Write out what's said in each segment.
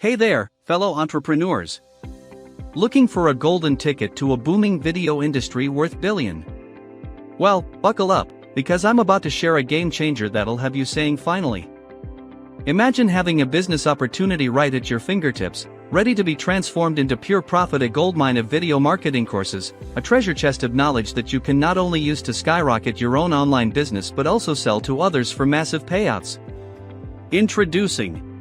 Hey there, fellow entrepreneurs. Looking for a golden ticket to a booming video industry worth billion? Well, buckle up, because I'm about to share a game changer that'll have you saying finally. Imagine having a business opportunity right at your fingertips, ready to be transformed into pure profit, a goldmine of video marketing courses, a treasure chest of knowledge that you can not only use to skyrocket your own online business but also sell to others for massive payouts. Introducing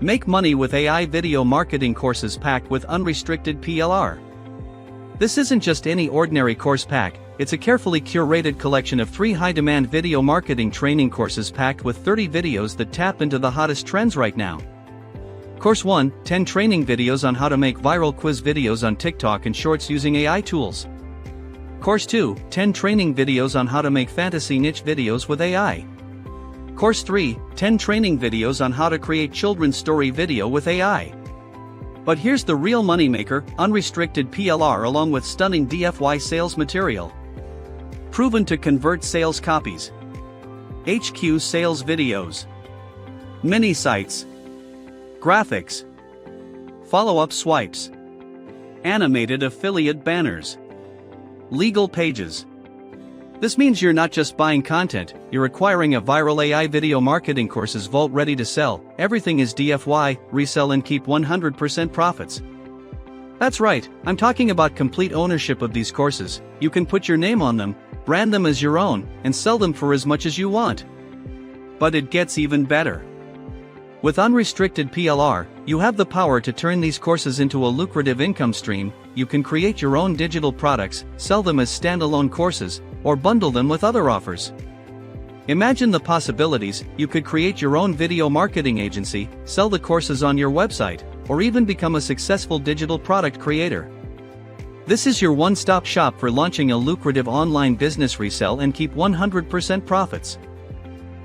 Make Money with AI Video Marketing Courses Pack with Unrestricted PLR. This isn't just any ordinary course pack, it's a carefully curated collection of 3 high-demand video marketing training courses packed with 30 videos that tap into the hottest trends right now. Course 1, 10 training videos on how to make viral quiz videos on TikTok and Shorts using AI tools. Course 2, 10 training videos on how to make fantasy niche videos with AI. Course 3, 10 training videos on how to create children's story video with AI. But here's the real moneymaker, Unrestricted PLR, along with stunning DFY sales material. Proven to convert sales copies. HQ sales videos. Mini sites. Graphics. Follow-up swipes. Animated affiliate banners. Legal pages. This means you're not just buying content, you're acquiring a viral AI video marketing courses vault ready to sell. Everything is DFY, resell and keep 100% profits. That's right, I'm talking about complete ownership of these courses. You can put your name on them, brand them as your own, and sell them for as much as you want. But it gets even better. With Unrestricted PLR, you have the power to turn these courses into a lucrative income stream. You can create your own digital products, sell them as standalone courses, or bundle them with other offers. Imagine the possibilities. You could create your own video marketing agency, sell the courses on your website, or even become a successful digital product creator. This is your one-stop shop for launching a lucrative online business. Resell and keep 100% profits.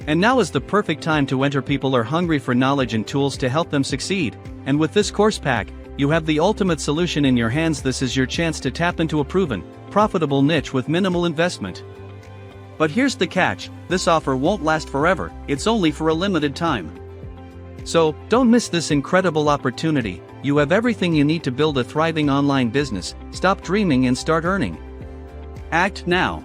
And now is the perfect time to enter. People are hungry for knowledge and tools to help them succeed, and with this course pack, you have the ultimate solution in your hands. This is your chance to tap into a proven, profitable niche with minimal investment. But here's the catch, this offer won't last forever, it's only for a limited time. So, don't miss this incredible opportunity. You have everything you need to build a thriving online business. Stop dreaming and start earning. Act now.